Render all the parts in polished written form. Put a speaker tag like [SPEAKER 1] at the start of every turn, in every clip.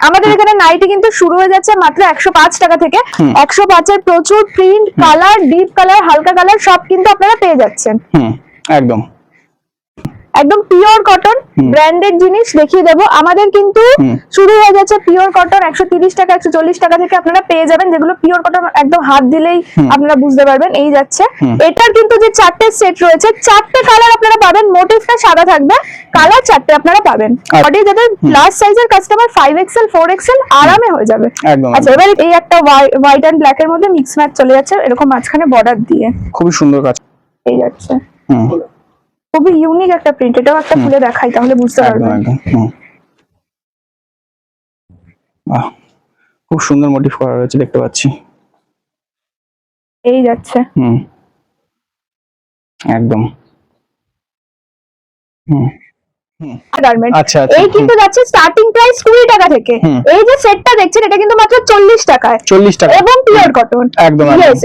[SPEAKER 1] আমাদের এখানে নাইটি কিন্তু শুরু হয়ে যাচ্ছে মাত্র 105 টাকা থেকে। 105 এর প্রচুর প্রিন্ট, কালার, ডিপ কালার, হালকা কালার সব কিন্তু আপনারা পেয়ে যাচ্ছেন।
[SPEAKER 2] একদম
[SPEAKER 1] একদম পিওর কটন ব্র্যান্ডেড জিনিস দেখিয়ে দেবো। আমাদের কিন্তু শুরু হয়ে যাচ্ছে পিওর কটন 130 টাকা 140 টাকা থেকে আপনারা পেয়ে যাবেন, যেগুলো পিওর কটন একদম হাত দিলেই আপনারা বুঝতে পারবেন। এই যাচ্ছে এটার কিন্তু যে 4টে সেট রয়েছে, 4টে কালার আপনারা পাবেন। মোটিভটা সাদা থাকবে, কালার 4টে আপনারা পাবেন। বডি যাদের প্লাস সাইজের কাস্টমার 5XL 4XL আরামে হয়ে যাবে। আচ্ছা, এবার এই একটা হোয়াইট এন্ড ব্ল্যাক এর মধ্যে মিক্স ম্যাচ চলে যাচ্ছে এরকম মাঝখানে বর্ডার দিয়ে,
[SPEAKER 2] খুবই সুন্দর কাজ
[SPEAKER 1] এই যাচ্ছে। খুবই ইউনিক একটা প্রিন্ট, এটাও একটা খুলে দেখাই তাহলে বুঝতে পারবেন।
[SPEAKER 2] খুব সুন্দর মোটিভ করা রয়েছে দেখতে পাচ্ছি।
[SPEAKER 1] এই যাচ্ছে
[SPEAKER 2] একদম
[SPEAKER 1] আচ্ছা, এই কিন্তু যাচ্ছে স্টার্টিং প্রাইস 20 টাকা থেকে। এই যে সেটটা দেখছেন এটা কিন্তু মাত্র 40 টাকায়,
[SPEAKER 2] 40 টাকা
[SPEAKER 1] এবং পিওর কটন।
[SPEAKER 2] একদম
[SPEAKER 1] यस,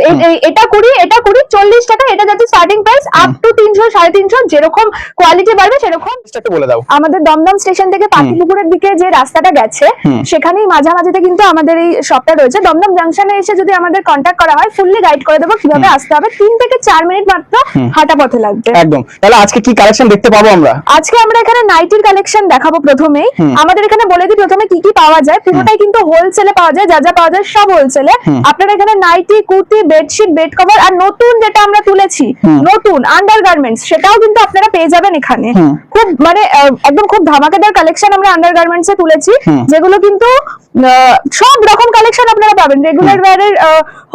[SPEAKER 1] এটা 20 40 টাকা। এটা যাচ্ছে স্টার্টিং প্রাইস আপ টু 300 350, যেরকম কোয়ালিটি বাড়বে সেরকম।
[SPEAKER 2] একটু বলে দাও।
[SPEAKER 1] আমাদের দমদম স্টেশন থেকে পাতিপুকুরের দিকে যে রাস্তাটা গেছে সেখানেই মাঝামাঝিতে কিন্তু আমাদের এই শপটা রয়েছে। দমদম জাংশনে এসে যদি আমাদের কন্টাক্ট করা হয় ফুললি গাইড করে দেবো কিভাবে আসতে হবে। 3 থেকে 4 মিনিট মাত্র হাঁটা পথে লাগবে।
[SPEAKER 2] একদম। তাহলে আজকে কি কালেকশন দেখতে পাবো আমরা?
[SPEAKER 1] আজকে আমরা এখানে নাইটির কালেকশন দেখাবো। প্রথমেই আমাদের এখানে বলে দিই প্রথমে কি কি পাওয়া যায়। পুরোটাই কিন্তু হোলসেলে পাওয়া যায়, যা যা পাওয়া যায় সব হোলসেলে। আপনারা এখানে nightie, kurti, bedsheet, bed cover আর নতুন যেটা আমরা তুলেছি নতুন আন্ডারগার্মেন্টস, সেটাও কিন্তু আপনারা পেয়ে যাবেন এখানে। খুব মানে একদম খুব ধামাকাদার কালেকশন আমরা আন্ডারগার্মেন্টস এ তুলেছি, যেগুলো কিন্তু সব রকম কালেকশন আপনারা পাবেন। রেগুলার ওয়্যারের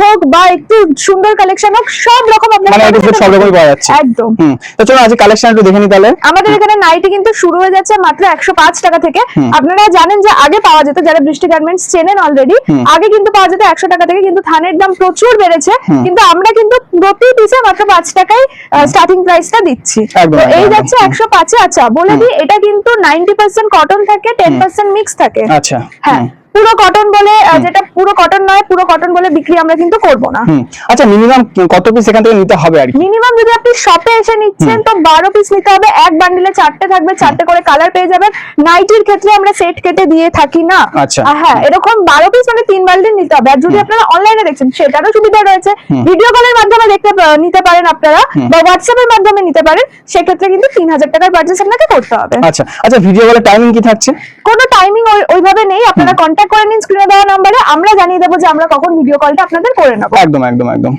[SPEAKER 1] হোক বা একটু সুন্দর কালেকশন হোক, সব রকম আপনারা
[SPEAKER 2] সব রকমই পাওয়া যাচ্ছে
[SPEAKER 1] একদম।
[SPEAKER 2] তো চলো আজকে কালেকশন একটু দেখে নিই তাহলে।
[SPEAKER 1] আমাদের এখানে নাইটি কিন্তু শুরু হয়ে যাচ্ছে মাত্র 105 টাকা থেকে। আপনারা জানেন যে আগে পাওয়া যেত, যারা বৃষ্টি গার্মেন্টস চেনেন অলরেডি, আগে কিন্তু পাওয়া যেত 100 টাকা থেকে, কিন্তু থানের দাম প্রচুর বেড়েছে। কিন্তু আমরা কিন্তু প্রতি পিসে মাত্র 5 টাকায় স্টার্টিং প্রাইসটা দিচ্ছি। তো এই যাচ্ছে 105 এ। আচ্ছা বলে দিই, এটা কিন্তু 90% কটন থাকে, 10% মিক্স থাকে।
[SPEAKER 2] আচ্ছা,
[SPEAKER 1] হ্যাঁ পুরো কটন বলে, যেটা পুরো কটন নয়, পুরো কটন বলে বিক্রি আমরা কিন্তু করব না।
[SPEAKER 2] আচ্ছা, মিনিমাম কত পিস এখান থেকে নিতে হবে আর কি?
[SPEAKER 1] মিনিমাম যদি আপনি শপে এসে নিচ্ছেন তো 12 পিস নিতে হবে। এক বান্ডিলে 4টে থাকবে, 4টে করে কালার পেয়ে যাবেন। নাইটির ক্ষেত্রে আমরা সেট কেটে দিয়ে থাকি না।
[SPEAKER 2] আচ্ছা,
[SPEAKER 1] হ্যাঁ এরকম 12 পিস মানে 3 বান্ডিল নিতে হবে। আর যদি আপনারা অনলাইনে দেখছেন সেটারও সুবিধা রয়েছে, ভিডিও কলের মাধ্যমে দেখতে নিতে পারেন আপনারা, বা হোয়াটসঅ্যাপের মাধ্যমে নিতে পারেন। সেক্ষেত্রে কিন্তু 3000 টাকার পারচেজ আপনাকে করতে হবে।
[SPEAKER 2] আচ্ছা আচ্ছা, ভিডিও কলের টাইমিং কি থাকছে?
[SPEAKER 1] কোনো টাইমিং ওইভাবে নেই, আপনারা কন্টাক্ট করে নিন স্ক্রিনে দেওয়া নম্বরে, আমরা জানিয়ে দেবো যে আমরা কখন ভিডিও কলটা আপনাদের করে নেব।
[SPEAKER 2] একদম একদম একদম।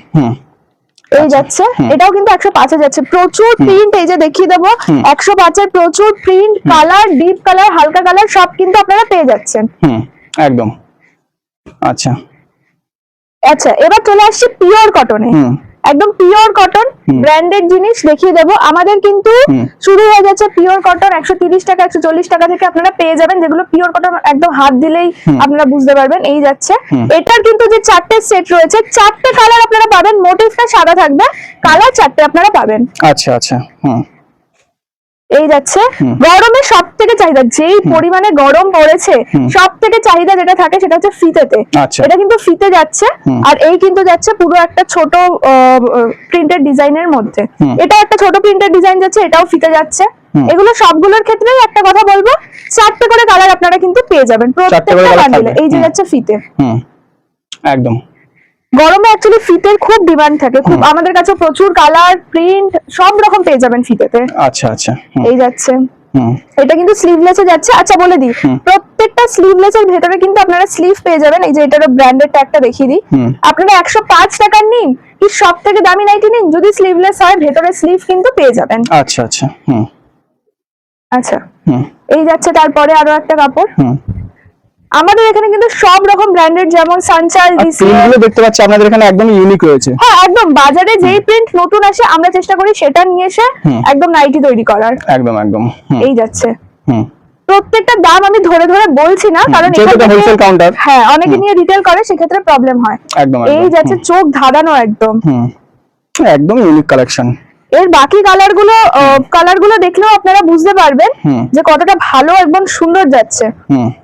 [SPEAKER 1] এই যাচ্ছে, এটাও কিন্তু 105 এ যাচ্ছে। প্রচুর প্রিন্ট, এই যে দেখিয়ে দেবো 105 এর প্রচুর প্রিন্ট, কালার, ডিপ কালার, হালকা কালার সব কিন্তু আপনারা পেয়ে যাচ্ছেন।
[SPEAKER 2] একদম। আচ্ছা
[SPEAKER 1] আচ্ছা, এবার চলে আসছে পিওর কটনে। একদম পিওর কটন ব্র্যান্ডেড জিনিস দেখিয়ে দেবো। আমাদের কিন্তু শুরু হয়ে যাচ্ছে পিওর কটন 130 টাকা 140 টাকা থেকে আপনারা পেয়ে যাবেন, যেগুলো পিওর কটন একদম হাত দিলেই আপনারা বুঝতে পারবেন। এই যাচ্ছে এটার কিন্তু যে 4টে সেট রয়েছে, 4টে কালার আপনারা পাবেন। মোটিভটা সাদা থাকবে, কালার 4টে আপনারা পাবেন।
[SPEAKER 2] আচ্ছা আচ্ছা।
[SPEAKER 1] এই যাচ্ছে গরমে সব থেকে চাহিদা, যেই পরিমাণে গরম পড়েছে সব থেকে চাহিদা যেটা থাকে সেটা হচ্ছে ফিতেতে। এটা কিন্তু ফিতে যাচ্ছে, আর এই কিন্তু যাচ্ছে পুরো একটা ছোট প্রিন্টেড ডিজাইনের মধ্যে। এটা একটা ছোট প্রিন্টেড ডিজাইন যাচ্ছে, এটাও ফিতে যাচ্ছে। এগুলো সবগুলোর ক্ষেত্রেই একটা কথা বলবো, 4টে করে কালার আপনারা কিন্তু পেয়ে যাবেন প্রত্যেকটা বান্ডিলে। এই যে যাচ্ছে ফিতে,
[SPEAKER 2] একদম।
[SPEAKER 1] গরমে অ্যাকচুয়ালি ফিতের খুব ডিমান্ড থাকে, খুব আমাদের কাছে প্রচুর কালার, প্রিন্ট সব রকম পেয়ে যাবেন ফিতেতে।
[SPEAKER 2] আচ্ছা আচ্ছা।
[SPEAKER 1] এই যাচ্ছে, এটা কিন্তু স্লিভলেসে যাচ্ছে। আচ্ছা বলে দিই, প্রত্যেকটা স্লিভলেসের ভেতরে কিন্তু আপনারা স্লিভ পেয়ে যাবেন। এই যে এটার ব্র্যান্ডেড ট্যাগটা দেখিয়ে দিই। আপনারা 105 টাকার নিন কি সব থেকে দামি নাইটি নিন, যদি স্লিভলেস হয় ভেতরে স্লিভ কিন্তু পেয়ে যাবেন।
[SPEAKER 2] আচ্ছা আচ্ছা।
[SPEAKER 1] আচ্ছা, এই যাচ্ছে তারপরে আরো একটা কাপড়। আমাদের এখানে কিন্তু সব রকম ব্র্যান্ডেড, যেমন সানচাল,
[SPEAKER 2] প্রিন্টগুলো দেখতে পাচ্ছি আপনাদের এখানে একদম ইউনিক রয়েছে।
[SPEAKER 1] হ্যাঁ একদম, বাজারে যেই প্রিন্ট নতুন আসে আমরা চেষ্টা করি সেটা নিয়ে এসে একদম নাইটি তৈরি করার।
[SPEAKER 2] একদম একদম।
[SPEAKER 1] এই যাচ্ছে, প্রত্যেকটা দাম আমি ধরে ধরে বলছি না, কারণ
[SPEAKER 2] এটা হোলসেল কাউন্টার।
[SPEAKER 1] হ্যাঁ অনেকে নিয়ে রিটেল করে, সেক্ষেত্রে প্রবলেম হয়।
[SPEAKER 2] একদম।
[SPEAKER 1] এই যাচ্ছে চোখ ধাঁধানো একদম,
[SPEAKER 2] একদম ইউনিক কালেকশন।
[SPEAKER 1] এর বাকি কালারগুলো দেখলেও আপনারা বুঝতে পারবেন যে কতটা ভালো একদম সুন্দর যাচ্ছে।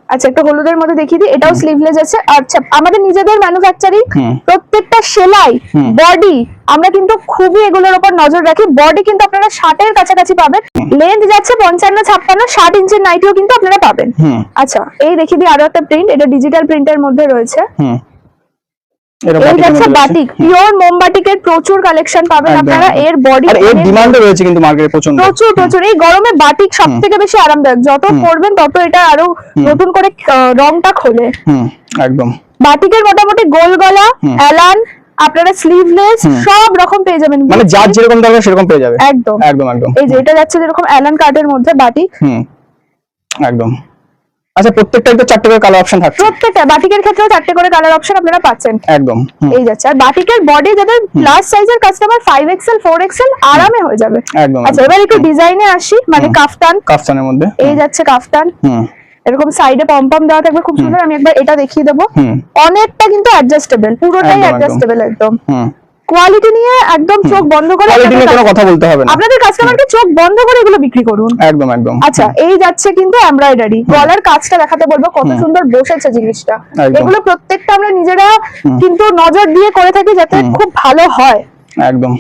[SPEAKER 1] আচ্ছা একটা হলুদের মধ্যে দেখিয়ে দিই, এটাও স্লিভলেস আছে। আচ্ছা আমাদের নিজেদের ম্যানুফ্যাকচারিং,
[SPEAKER 2] হুম।
[SPEAKER 1] প্রত্যেকটা সেলাই,
[SPEAKER 2] হুম।
[SPEAKER 1] বডি আমরা কিন্তু খুবই এগুলোর উপর নজর রাখি। বডি কিন্তু আপনারা 60 এর কাছাকাছি পাবেন, লেন্থ যাচ্ছে 55-56, 60 ইঞ্চির নাইটিও কিন্তু আপনারা পাবেন।
[SPEAKER 2] হুম।
[SPEAKER 1] আচ্ছা এই দেখিয়ে দিই আরো একটা প্রিন্ট, এটা ডিজিটাল প্রিন্টের মধ্যে রয়েছে।
[SPEAKER 2] হুম। এটা
[SPEAKER 1] এই
[SPEAKER 2] বাটিকের
[SPEAKER 1] যাচ্ছে
[SPEAKER 2] মধ্যে রয়েছে।
[SPEAKER 1] বাটিক, পিওর মোমবাটিকের প্রচুর কালেকশন পাবেন
[SPEAKER 2] একদম,
[SPEAKER 1] আপনারা।
[SPEAKER 2] একদম।
[SPEAKER 1] এর বডি
[SPEAKER 2] আর এর ডিমান্ডও রয়েছে কিন্তু মার্কেটে প্রচন্ড।
[SPEAKER 1] প্রচুর প্রচুর। এই গরমে বাটিক সব থেকে বেশি আরামদায়ক, যত পরবেন তত এটা আরো নতুন করে রংটা খোলে।
[SPEAKER 2] হুম। একদম।
[SPEAKER 1] বাটিকের মোটামুটি গোল গলা, অ্যালান, আপনারা স্লিভলেস সব রকম পেয়ে যাবেন,
[SPEAKER 2] মানে যার যেরকম দরকার সেরকম পেয়ে যাবে।
[SPEAKER 1] একদম
[SPEAKER 2] একদম একদম।
[SPEAKER 1] এই যে এটা যাচ্ছে যেরকম অ্যালান কাটের মধ্যে বাটিক।
[SPEAKER 2] হুম। একদম। আচ্ছা প্রত্যেকটাই তো 4টে করে কালার অপশন থাকছে।
[SPEAKER 1] প্রত্যেকটা বাটিকের ক্ষেত্রেও 4টে করে কালার অপশন আপনারা পাচ্ছেন।
[SPEAKER 2] একদম।
[SPEAKER 1] এই যাচ্ছে। আর বাটিকের বডি যাদের প্লাস সাইজের কাস্টমার 5XL 4XL আরামে হয়ে যাবে।
[SPEAKER 2] একদম।
[SPEAKER 1] আচ্ছা এবার একটু ডিজাইনে আসি, মানে কাফতান।
[SPEAKER 2] কাফতানের মধ্যে
[SPEAKER 1] এই যাচ্ছে কাফতান,
[SPEAKER 2] হুম।
[SPEAKER 1] এরকম সাইডে পমপম দেওয়া থাকবে খুব সুন্দর। আমি একবার এটা দেখিয়ে দেবো।
[SPEAKER 2] হুম।
[SPEAKER 1] অনেকটা কিন্তু অ্যাডজাস্টেবল, পুরোটাই
[SPEAKER 2] একদম, একদম।
[SPEAKER 1] অ্যাডজাস্টেবল একদম।
[SPEAKER 2] হুম।
[SPEAKER 1] কোয়ালিটি নিয়ে একদম চোখ বন্ধ করে
[SPEAKER 2] কোয়ালিটি নিয়ে কোনো কথা বলতে হবে না।
[SPEAKER 1] আপনাদের কাস্টমারকে চোখ বন্ধ করে এগুলো বিক্রি করুন।
[SPEAKER 2] একদম একদম।
[SPEAKER 1] আচ্ছা এই যাচ্ছে কিন্তু এমব্রয়ডারি, গলার কাজটা দেখাতে বলবো, কত সুন্দর বসেছে জিনিসটা।
[SPEAKER 2] একদম।
[SPEAKER 1] এগুলো প্রত্যেকটা আমরা নিজেরা কিন্তু নজর দিয়ে করে থাকি যাতে খুব ভালো হয়।
[SPEAKER 2] একদম।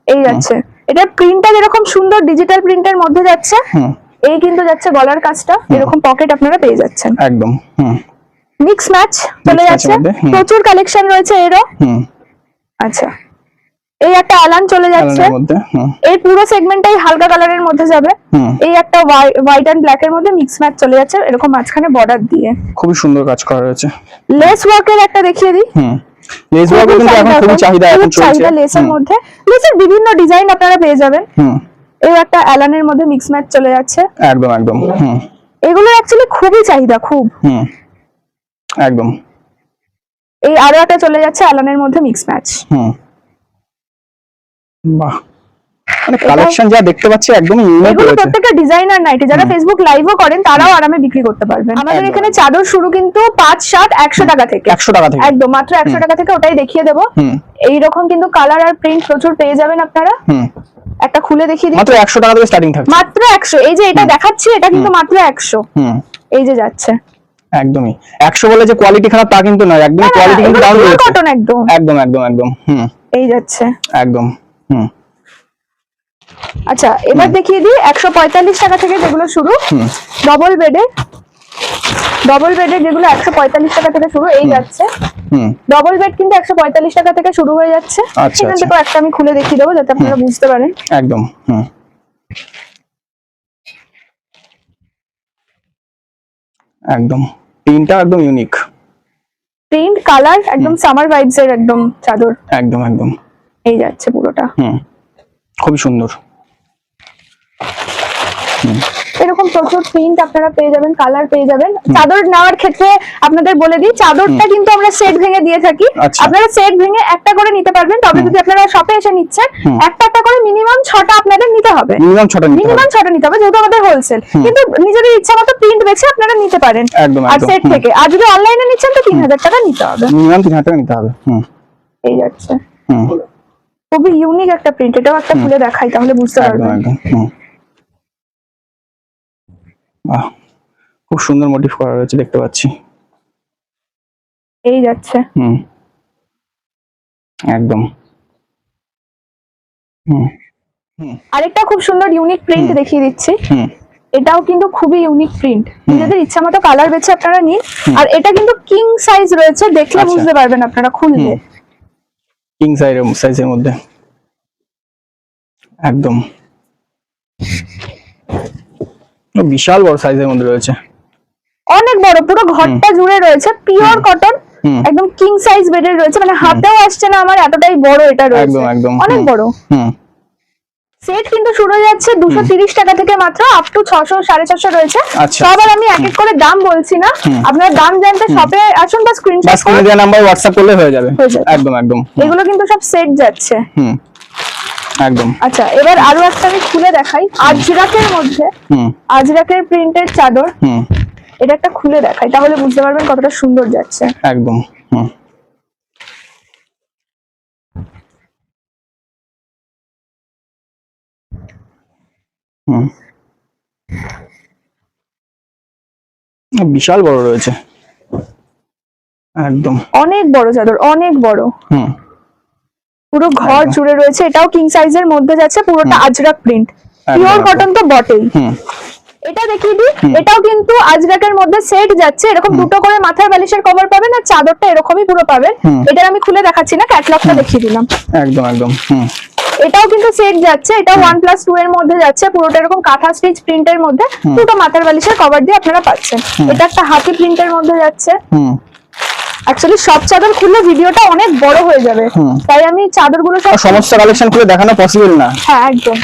[SPEAKER 1] এই যাচ্ছে, এটা প্রিন্টটা যেরকম সুন্দর ডিজিটাল প্রিন্টের মধ্যে যাচ্ছে,
[SPEAKER 2] হুম।
[SPEAKER 1] এই কিন্তু যাচ্ছে গলার কাজটা, এরকম পকেট আপনারা পেয়ে যাচ্ছেন।
[SPEAKER 2] একদম। হুম।
[SPEAKER 1] মিক্স ম্যাচ চলে
[SPEAKER 2] Mix
[SPEAKER 1] যাচ্ছে,
[SPEAKER 2] match এর মধ্যে,
[SPEAKER 1] প্রচুর কালেকশন রয়েছে এরও।
[SPEAKER 2] হুম।
[SPEAKER 1] আচ্ছা এই একটা অ্যালান চলে যাচ্ছে,
[SPEAKER 2] কালারের মধ্যে হুম।
[SPEAKER 1] এই পুরো সেগমেন্টটাই হালকা কালারের মধ্যে যাবে।
[SPEAKER 2] হুম।
[SPEAKER 1] এই একটা হোয়াইট এন্ড ব্ল্যাক এর মধ্যে মিক্স ম্যাচ চলে যাচ্ছে, এরকম মাঝখানে বর্ডার দিয়ে
[SPEAKER 2] খুবই সুন্দর কাজ করা হয়েছে।
[SPEAKER 1] লেস ওয়ার্কের একটা দেখিয়ে দিই।
[SPEAKER 2] হুম। লেস ওয়ার্ক কিন্তু এখন খুবই চাহিদা এখন চলছে।
[SPEAKER 1] চাহিদা লেসের মধ্যে, লেসের বিভিন্ন ডিজাইন আপনারা পেয়ে যাবেন।
[SPEAKER 2] হুম।
[SPEAKER 1] এই একটা অ্যালানের মধ্যে মিক্স ম্যাচ চলে যাচ্ছে,
[SPEAKER 2] একদম একদম। হুম।
[SPEAKER 1] এগুলো অ্যাকচুয়ালি খুবই চাহিদা খুব।
[SPEAKER 2] হুম। একদম।
[SPEAKER 1] এই আরো একটা চলে যাচ্ছে অ্যালানের মধ্যে মিক্স ম্যাচ।
[SPEAKER 2] হুম। বাহ, মানে কালেকশন যা দেখতে পাচ্ছি একদম ইউনিক
[SPEAKER 1] এগুলো
[SPEAKER 2] রয়েছে।
[SPEAKER 1] প্রত্যেকটা ডিজাইনার নাইটি, যারা ফেসবুক লাইভও করেন তারাও আরামে বিক্রি করতে পারবেন। আমাদের
[SPEAKER 2] একদম,
[SPEAKER 1] এখানে
[SPEAKER 2] একদম।
[SPEAKER 1] চাদর শুরু কিন্তু 5, 7, 100 টাকা থেকে।
[SPEAKER 2] 100 টাকা থেকে
[SPEAKER 1] একদম মাত্র 100 টাকা থেকে, ওটাই দেখিয়ে দেবো।
[SPEAKER 2] হুম।
[SPEAKER 1] এইরকম কিন্তু কালার আর প্রিন্ট প্রচুর পেয়ে যাবেন আপনারা।
[SPEAKER 2] হুম।
[SPEAKER 1] একটা খুলে দেখিয়ে দিই,
[SPEAKER 2] মাত্র 100 টাকা থেকে স্টার্টিং থাকছে।
[SPEAKER 1] মাত্র 100। এই যে এটা দেখাচ্ছি এটা কিন্তু মাত্র 100।
[SPEAKER 2] হুম।
[SPEAKER 1] এই যে যাচ্ছে
[SPEAKER 2] একদমই 100 বলে যে কোয়ালিটি খারাপ তা কিন্তু নয়, একদম কোয়ালিটি কিন্তু ডাউন রয়েছে।
[SPEAKER 1] কটন একদম
[SPEAKER 2] একদম একদম একদম। হুম।
[SPEAKER 1] এই যাচ্ছে
[SPEAKER 2] একদম। হুম।
[SPEAKER 1] আচ্ছা এবার দেখিয়ে দিই 145 টাকা থেকে যেগুলো শুরু, ডবল বেডের যেগুলো 145 টাকা থেকে শুরু। এই যাচ্ছে
[SPEAKER 2] হুম।
[SPEAKER 1] ডবল বেড কিন্তু 145 টাকা থেকে শুরু হয়ে যাচ্ছে।
[SPEAKER 2] আচ্ছা,
[SPEAKER 1] এখান
[SPEAKER 2] আচ্ছা।
[SPEAKER 1] থেকে একটা আমি খুলে দেখিয়ে দেবো যাতে আপনারা বুঝতে পারেন।
[SPEAKER 2] একদম। হুম। একদম প্রিন্টটা একদম ইউনিক,
[SPEAKER 1] প্রিন্ট কালার একদম সামার ভাইবস এর একদম চাদর।
[SPEAKER 2] একদম একদম।
[SPEAKER 1] এই যাচ্ছে পুরোটা,
[SPEAKER 2] হুম। খুবই সুন্দর।
[SPEAKER 1] এরকম প্রচুর প্রিন্ট আপনারা পেয়ে যাবেন, কালার পেয়ে যাবেন। চাদর নেওয়ার ক্ষেত্রে আপনাদের বলে দিই, চাদরটা কিন্তু আমরা সেট ভেঙে দিয়ে থাকি।
[SPEAKER 2] আচ্ছা।
[SPEAKER 1] আপনারা সেট ভেঙে একটা করে নিতে পারবেন, তবে যদি আপনারা শপে এসে নিচ্ছেন একটা একটা করে মিনিমাম 6টা আপনাদের নিতে হবে।
[SPEAKER 2] মিনিমাম 6টা নিতে হবে।
[SPEAKER 1] মিনিমাম 6টা নিতে হবে, যেহেতু আমাদের হোলসেল। কিন্তু নিজেদের ইচ্ছা মতো প্রিন্ট বেছে আপনারা নিতে পারেন
[SPEAKER 2] একদম
[SPEAKER 1] আর
[SPEAKER 2] একদম।
[SPEAKER 1] সেট থেকে। আর যদি অনলাইনে নিচ্ছেন তো 3000 টাকা নিতে হবে।
[SPEAKER 2] মিনিমাম 3000 টাকা নিতে হবে। হুম।
[SPEAKER 1] এই যাচ্ছে
[SPEAKER 2] হুম।
[SPEAKER 1] খুবই ইউনিক একটা প্রিন্ট, এটাও একটা খুলে দেখাই তাহলে বুঝতে
[SPEAKER 2] একদম
[SPEAKER 1] পারবেন।
[SPEAKER 2] একদম। হুম। বাহ, খুব সুন্দর মোটিভ করা রয়েছে দেখতে পাচ্ছি।
[SPEAKER 1] এই যাচ্ছে
[SPEAKER 2] হুম। একদম। হুম।
[SPEAKER 1] আরেকটা খুব সুন্দর ইউনিক প্রিন্ট দেখিয়ে দিচ্ছি।
[SPEAKER 2] হুম।
[SPEAKER 1] এটাও কিন্তু খুবই ইউনিক প্রিন্ট, নিজেদের ইচ্ছা মতো কালার বেছে আপনারা নিন। আর এটা কিন্তু কিং সাইজ রয়েছে, দেখলে
[SPEAKER 2] আচ্ছা।
[SPEAKER 1] বুঝতে পারবেন আপনারা খুললে।
[SPEAKER 2] কিং সাইজের মধ্যে একদম বিশাল বড় সাইজের মধ্যে রয়েছে,
[SPEAKER 1] অনেক বড়, পুরো ঘরটা জুড়ে রয়েছে, পিওর কটন, একদম কিং সাইজ বেডের রয়েছে, মানে হাতেও আসছে না আমার, এতটাই বড় এটা রয়েছে।
[SPEAKER 2] একদম একদম।
[SPEAKER 1] অনেক বড়।
[SPEAKER 2] হুম।
[SPEAKER 1] সেট কিন্তু শুরু হয়ে যাচ্ছে 230 টাকা থেকে, মাত্র আপ টু 600 650 রয়েছে।
[SPEAKER 2] আচ্ছা।
[SPEAKER 1] সব আর আমি এক এক করে দাম বলছি না, আপনারা দাম জানতে শপে আসুন বা স্ক্রিনশট
[SPEAKER 2] স্ক্রিনে দেওয়া নাম্বার হোয়াটসঅ্যাপ করলে হয়ে যাবে। একদম একদম।
[SPEAKER 1] এগুলো কিন্তু সব সেট যাচ্ছে।
[SPEAKER 2] হুম। একদম।
[SPEAKER 1] আচ্ছা এবার আরো একটা আমি খুলে দেখাই, আজরাকের মধ্যে, আজরাকের প্রিন্টের চাদর। এটা একটা খুলে দেখাই তাহলে বুঝতে পারবেন কতটা সুন্দর যাচ্ছে।
[SPEAKER 2] একদম। হুম। হুম। বিশাল বড় রয়েছে একদম।
[SPEAKER 1] অনেক বড় চাদর, অনেক বড়,
[SPEAKER 2] হুম
[SPEAKER 1] পুরো ঘর
[SPEAKER 2] একদম।
[SPEAKER 1] জুড়ে রয়েছে। এটাও কিং সাইজের মধ্যে যাচ্ছে, পুরোটা আজরাক প্রিন্ট, পিওর কটন তো বটেই।
[SPEAKER 2] হুম
[SPEAKER 1] এটা দেখিয়ে দিই, এটাও কিন্তু আজরাকের মধ্যে সেট যাচ্ছে, এরকম দুটো করে মাথার বালিশের কভার পাবেন আর চাদরটা এরকমই পুরো পাবেন। এটার আমি খুলে দেখাচ্ছি না, ক্যাটালগটা দেখিয়ে দিলাম।
[SPEAKER 2] একদম একদম। হুম
[SPEAKER 1] এটাও কিন্তু সেট যাচ্ছে, এটা 1+2 এর মধ্যে যাচ্ছে, পুরোটা এরকম কাঁথা স্টিচ প্রিন্টের মধ্যে, দুটো মাথার বালিশের কভার দিয়ে আপনারা পাচ্ছেন। এটা একটা হাতি প্রিন্টের মধ্যে যাচ্ছে।
[SPEAKER 2] হুম
[SPEAKER 1] অ্যাকচুয়ালি সব চাদর খুললে ভিডিওটা অনেক বড় হয়ে যাবে, তাই আমি চাদরগুলো সব
[SPEAKER 2] সমস্ত কালেকশন খুলে দেখানো পসিবল না।
[SPEAKER 1] হ্যাঁ একদম।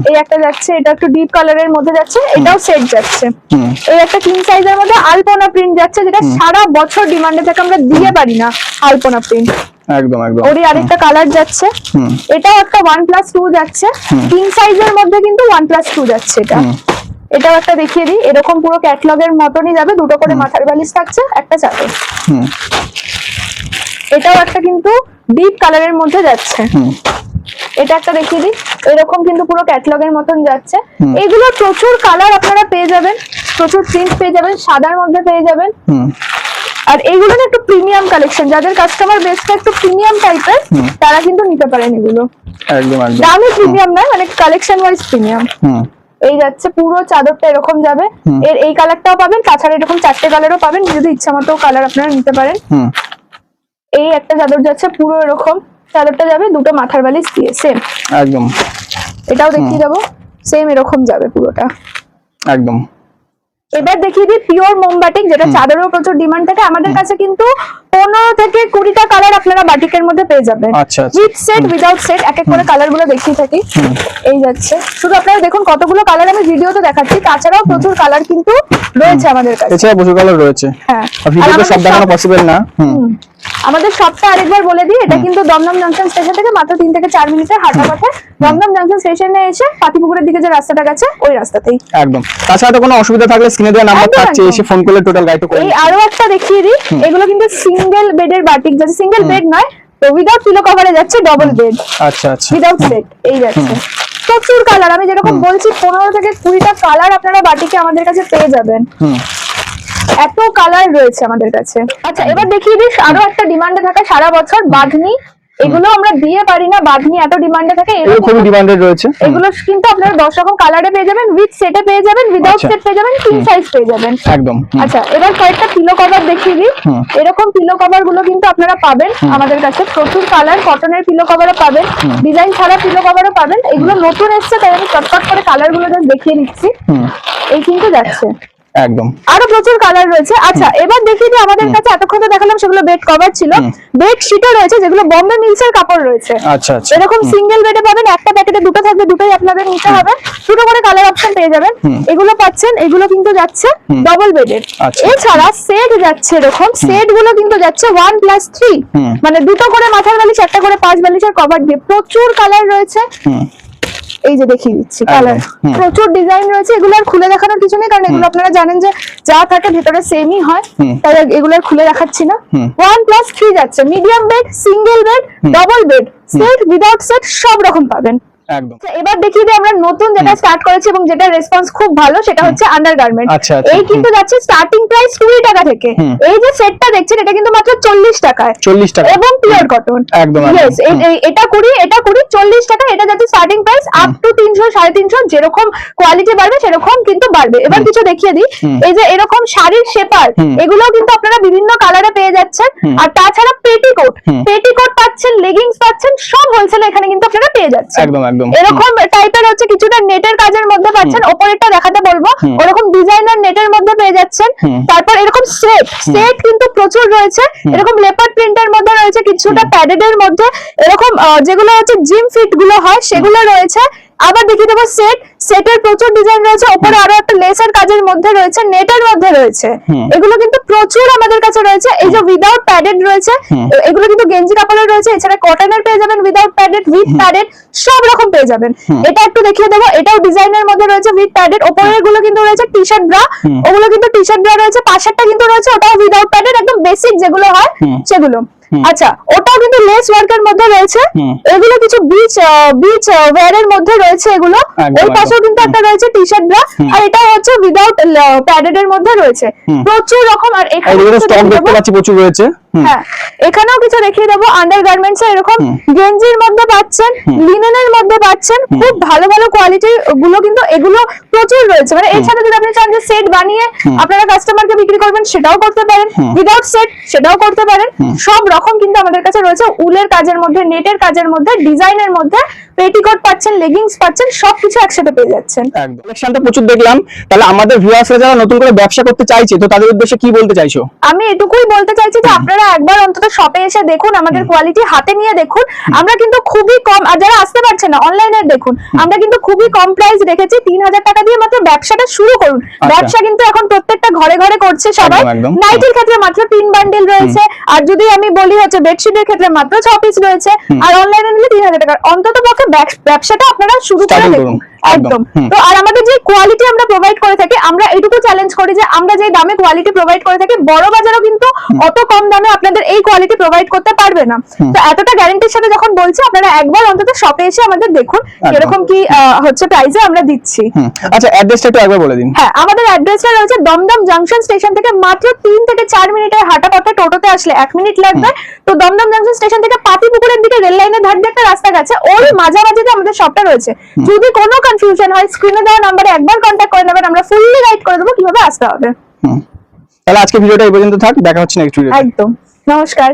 [SPEAKER 1] এই একটা যাচ্ছে, এটা একটু ডিপ কালারের মধ্যে যাচ্ছে, এটাও সেট যাচ্ছে। এই একটা কিং সাইজের মধ্যে আলপনা প্রিন্ট যাচ্ছে, যেটা সারা বছর ডিমান্ডে থাকে, আমরা দিয়ে পারি না আলপনা প্রিন্ট।
[SPEAKER 2] একদম একদম।
[SPEAKER 1] ওরই আরেকটা কালার যাচ্ছে, এটাও একটা 1+2 যাচ্ছে, কিং সাইজের মধ্যে কিন্তু 1+2 যাচ্ছে এটা। এটাও একটা দেখিয়ে দিই, এরকম পুরো ক্যাটালগের মতনই যাবে, দুটো করে মাথার বালিশ থাকছে, একটা চাদর। এটাও একটা কিন্তু ডিপ কালারের মধ্যে যাচ্ছে। এটা একটা দেখিয়ে দিই, এরকম কিন্তু পুরো ক্যাটালগের মতন যাচ্ছে। এগুলো প্রচুর কালার আপনারা পেয়ে যাবেন, প্রচুর প্রিন্ট পেয়ে যাবেন, সাদার মধ্যে পেয়ে যাবেন। আর এইগুলো না একটু প্রিমিয়াম কালেকশন, যাদের কাস্টমার বেসটা একটু প্রিমিয়াম টাইপের, তারা কিন্তু নিতে পারেন এগুলো।
[SPEAKER 2] একদম একদম।
[SPEAKER 1] দামি প্রিমিয়াম নয়, মানে কালেকশন ওয়াইজ প্রিমিয়াম। এই যাচ্ছে পুরো চাদরটা এরকম যাবে, এর এই কালারটাও পাবেন, তাছাড়া এরকম 4টে কালারও পাবেন, যদি ইচ্ছা মতো কালার আপনারা নিতে পারেন। এই একটা চাদর যাচ্ছে পুরো এরকম, চাদরটা যাবে দুটো মাথার বালিশ দিয়ে সেম
[SPEAKER 2] একদম।
[SPEAKER 1] এটাও দেখিয়ে দেবো, সেম এরকম যাবে পুরোটা
[SPEAKER 2] একদম।
[SPEAKER 1] এবার দেখিয়ে দিই পিওর মোমবাটিক, যেটা চাদরেও প্রচুর ডিমান্ড থাকে। আমাদের কাছে কিন্তু 15 থেকে 20টা কালার আপনারা বাটিকের মধ্যে পেয়ে যাবেন,
[SPEAKER 2] আচ্ছা আচ্ছা।
[SPEAKER 1] উইথ সেট উইদাউট সেট, এক এক করে কালার গুলো দেখিয়ে থাকি। এই যাচ্ছে, শুধু আপনারা দেখুন কতগুলো কালার আমি ভিডিওতে দেখাচ্ছি, তাছাড়াও প্রচুর কালার কিন্তু রয়েছে আমাদের কাছে।
[SPEAKER 2] এছাড়া প্রচুর কালার রয়েছে,
[SPEAKER 1] হ্যাঁ,
[SPEAKER 2] ভিডিওতে সব দেখানো পসিবল না।
[SPEAKER 1] আমাদের সবটা আরেকবার বলে দিই, এটা কিন্তু দমদম জংশন স্টেশন থেকে মাত্র 3 থেকে 4 মিনিটের হাঁটা পথে। দমদম জংশন স্টেশনে এসে পাতিপুকুরের দিকে যে রাস্তাটা গেছে ওই রাস্তাতেই
[SPEAKER 2] একদম। তাছাড়া তো কোনো অসুবিধা থাকলে স্ক্রিনে দেওয়া নাম্বার
[SPEAKER 1] একদম,
[SPEAKER 2] থাকছে,
[SPEAKER 1] একদম।
[SPEAKER 2] এসে ফোন করলে টোটাল গাইড করে।
[SPEAKER 1] এই আরো একটা দেখিয়ে দিই, এগুলো কিন্তু সিঙ্গেল বেডের বাটিক যাচ্ছে, সিঙ্গেল বেড নয় তো, উইদাউট পিলো কভারে যাচ্ছে, ডবল বেড
[SPEAKER 2] আচ্ছা আচ্ছা।
[SPEAKER 1] Without set. এই যাচ্ছে প্রচুর কালার, আমি যেরকম বলছি 15 থেকে 20টা কালার আপনারা বাটিকে আমাদের কাছে পেয়ে যাবেন, এত কালার রয়েছে আমাদের কাছে। আচ্ছা এবার দেখিয়ে দিই আরো একটা ডিমান্ডে থাকা সারা বছর বাঁধনি, এগুলো আমরা দিয়ে পারি না, বাঁধনি এত ডিমান্ডে থাকে,
[SPEAKER 2] এগুলো খুবই ডিমান্ডেড রয়েছে।
[SPEAKER 1] এগুলো কিন্তু আপনারা 10 রকম কালারে পেয়ে যাবেন, উইথ সেটে পেয়ে যাবেন, উইদাউট সেট পেয়ে যাবেন, কিং সাইজ পেয়ে যাবেন
[SPEAKER 2] একদম।
[SPEAKER 1] আচ্ছা এবার কয়েকটা পিলো কভার দেখিয়ে দিই, এরকম পিলো কভার গুলো কিন্তু আপনারা পাবেন আমাদের কাছে, প্রচুর কালার, কটনের পিলো কভারও পাবেন, ডিজাইন ছাড়া পিলো কভারও পাবেন। এগুলো নতুন এসছে তাই আমি চটপট করে কালার গুলো জাস্ট দেখিয়ে নিচ্ছি। এই কিন্তু যাচ্ছে,
[SPEAKER 2] একদম।
[SPEAKER 1] আরো প্রচুর কালার রয়েছে। আচ্ছা এবার দেখিয়ে দিই, আমাদের কাছে এতক্ষণ তো দেখালাম সেগুলো বেড কভার ছিল, বেড শিটও রয়েছে যেগুলো বোম্বে মিলসের কাপড় রয়েছে।
[SPEAKER 2] আচ্ছা আচ্ছা।
[SPEAKER 1] এরকম সিঙ্গেল বেডে পাবেন, একটা প্যাকেটে দুটো থাকবে, দুটোই আপনাদের নিতে হবে, দুটো করে কালার অপশন পেয়ে যাবেন। এগুলো পাচ্ছেন, এগুলো কিন্তু যাচ্ছে ডবল বেডের। এছাড়া সেট যাচ্ছে, এরকম সেট গুলো কিন্তু যাচ্ছে 1+3, মানে দুটো করে মাথার বালিশ, একটা করে 5 বালিশের কভার দিয়ে, প্রচুর কালার রয়েছে। এই যে দেখিয়ে দিচ্ছি কালার, প্রচুর ডিজাইন রয়েছে, এগুলো আর খুলে দেখানোর কিছু নেই, কারণ এগুলো আপনারা জানেন যে যা থাকে ভিতরে সেমই হয়, তাই এগুলো আর খুলে দেখাচ্ছি না। 1+3 যাচ্ছে, medium bed, single bed, double bed, set without set সব রকম পাবেন।
[SPEAKER 2] একদম।
[SPEAKER 1] এবার দেখিয়ে দিই আমরা নতুন যেটা স্টার্ট করেছি এবং যেটা রেসপন্স খুব ভালো, সেটা হচ্ছে আন্ডারগার্মেন্ট।
[SPEAKER 2] আচ্ছা, আচ্ছা।
[SPEAKER 1] এই কিন্তু যাচ্ছে স্টার্টিং প্রাইস 20 টাকা থেকে, এই যে সেটটা দেখছেন এটা কিন্তু মাত্র 40 টাকায়,
[SPEAKER 2] 40 টাকা
[SPEAKER 1] এবং পিওর কটন।
[SPEAKER 2] একদম।
[SPEAKER 1] ইয়েস, এটা 20, এটা 20, 40 টাকা, এটা যাচ্ছে স্টার্টিং প্রাইস, আপ টু 300 350, যেরকম কোয়ালিটি বাড়বে সেরকম কিন্তু বাড়বে। এবার কিছু দেখিয়ে দিই, এই যে এরকম শাড়ির শেপার, এগুলোও কিন্তু আপনারা বিভিন্ন কালারে পেয়ে যাচ্ছেন। আর তাছাড়া পেটিকোট, পেটিকোট পাচ্ছেন, লেগিংস পাচ্ছেন, সব হোলসেলে এখানে কিন্তু আপনারা পেয়ে যাচ্ছেন।
[SPEAKER 2] একদম একদম।
[SPEAKER 1] এরকম টাইপের হচ্ছে কিছুটা নেটের কাজের মধ্যে পাচ্ছেন, ওপরেরটা দেখাতে বলবো, ওরকম ডিজাইনার নেটের মধ্যে পেয়ে যাচ্ছেন। তারপর এরকম সেট, সেট কিন্তু প্রচুর রয়েছে, এরকম লেপার্ড প্রিন্টের মধ্যে রয়েছে, কিছুটা প্যাডেড এর মধ্যে, এরকম যেগুলো হচ্ছে জিম ফিট গুলো হয় সেগুলো রয়েছে। আবার দেখিয়ে দেবো সেট, সেটের প্রচুর ডিজাইন রয়েছে, ওপরে আরো একটা লেসার কাজের মধ্যে রয়েছে, নেটের মধ্যে রয়েছে, এগুলো কিন্তু প্রচুর আমাদের কাছে রয়েছে। এই যে উইদাউট প্যাডেড রয়েছে, এগুলো কিন্তু গেঞ্জি কাপড়ের রয়েছে, এছাড়া কটনের পেয়ে যাবেন, উইদাউট প্যাডেড, উইথ প্যাডেড, সব রকম পেয়ে যাবেন। এটা একটু দেখিয়ে দেবো, এটাও ডিজাইনের মধ্যে রয়েছে, উইথ প্যাডেড, ওপরের গুলো কিন্তু রয়েছে টি শার্ট ব্রা, ওগুলো কিন্তু টি শার্ট ব্রা রয়েছে, পাশেরটা কিন্তু রয়েছে ওটাও উইদাউট প্যাডেড, একদম বেসিক যেগুলো হয় সেগুলো। আচ্ছা, ওটাও কিন্তু লেস ওয়ার্কের মধ্যে রয়েছে। এগুলো কিছু বিচ ওয়্যারের মধ্যে রয়েছে এগুলো।
[SPEAKER 2] একদম,
[SPEAKER 1] ওই পাশেও কিন্তু একটা রয়েছে টি শার্ট ব্রা, আর এটা হচ্ছে উইদাউট প্যাডেড এর মধ্যে রয়েছে। প্রচুর রকম। আর এখানে
[SPEAKER 2] এগুলো স্টক দেখতে পাচ্ছি প্রচুর রয়েছে।
[SPEAKER 1] হ্যাঁ, এখানেও কিছু দেখিয়ে দেবো। আন্ডারগার্মেন্টস এর এরকম গেঞ্জির মধ্যে পাচ্ছেন, লিনেনের মধ্যে পাচ্ছেন, খুব ভালো ভালো কোয়ালিটির গুলো কিন্তু এগুলো প্রচুর রয়েছে। মানে এর সাথে যদি আপনি চান যে সেট বানিয়ে আপনারা কাস্টমারকে বিক্রি করবেন, সেটাও করতে পারেন, উইদাউট সেট সেটাও করতে পারেন। সব রকম কিন্তু আমাদের কাছে রয়েছে। উলের কাজের মধ্যে, নেটের কাজের মধ্যে, ডিজাইনের মধ্যে, পেটিকোট পাচ্ছেন, লেগিংস পাচ্ছেন, সবকিছু একসাথে পেয়ে যাচ্ছেন।
[SPEAKER 2] একদম, কালেকশনটা প্রচুর দেখলাম। তাহলে আমাদের ভিউয়ার্সরা যারা নতুন করে ব্যবসা করতে চাইছে, তো তাদের উদ্দেশ্যে কি বলতে চাইছো?
[SPEAKER 1] আমি এটুকুই বলতে চাইছি যে আপনারা একবার অন্তত শপে এসে দেখুন, আমাদের কোয়ালিটি হাতে নিয়ে দেখুন। আমরা কিন্তু খুবই কম, আর যারা আসতে পারছেন না অনলাইনে দেখুন, আমরা কিন্তু খুবই কম প্রাইস রেখেছি। 3000 টাকা দিয়ে মাত্র ব্যবসাটা শুরু করুন। ব্যবসা কিন্তু এখন প্রত্যেকটা ঘরে ঘরে করছে সবাই।
[SPEAKER 2] একদম।
[SPEAKER 1] নাইটির ক্ষেত্রে মাত্র 3 বান্ডেল রয়েছে, আর যদি আমি বলি হচ্ছে বেডশিটের ক্ষেত্রে মাত্র 6 পিস রয়েছে, আর অনলাইনে নিলে 3000 টাকা। অন্তত পক্ষে ব্যবসাটা আপনারা শুরু করে
[SPEAKER 2] Starting
[SPEAKER 1] দেখুন।
[SPEAKER 2] করুন।
[SPEAKER 1] একদম। তো আর আমাদের যে কোয়ালিটি আমরা প্রোভাইড করে থাকি, আমরা এটুকু চ্যালেঞ্জ করি যে আমরা যে দামে কোয়ালিটি প্রোভাইড করে থাকি, বড় বাজারও কিন্তু অত কম দামে আপনাদের এই কোয়ালিটি প্রোভাইড করতে পারবে না। তো এতটা গ্যারান্টির সাথে যখন বলছি, আপনারা একবার অন্তত শপে এসে আমাদের দেখুন এরকম কি হচ্ছে প্রাইসে আমরা দিচ্ছি।
[SPEAKER 2] আচ্ছা, অ্যাড্রেসটা একটু একবার বলে দিন।
[SPEAKER 1] হ্যাঁ, আমাদের অ্যাড্রেসটা রয়েছে দমদম জাংশন স্টেশন থেকে মাত্র 3 থেকে 4 মিনিটের হাঁটা পথে। টোটোতে আসলে 1 মিনিট লাগবে। তো দমদম জাংশন স্টেশন থেকে পাতিপুকুরের দিকে রেল লাইনের ধার দিয়ে একটা রাস্তা গেছে, ওই মাঝামাঝিতে আমাদের শপটা রয়েছে। যদি কোনো কনফিউশন হয়, স্ক্রিনে দেওয়া নম্বরে একবার কন্ট্যাক্ট করে নেবেন, আমরা ফুললি গাইড করে দেবো কিভাবে আসতে হবে।
[SPEAKER 2] তাহলে আজকে ভিডিওটা এই পর্যন্ত থাক, দেখা হচ্ছে নেক্সট ভিডিওতে।
[SPEAKER 1] একদম, নমস্কার।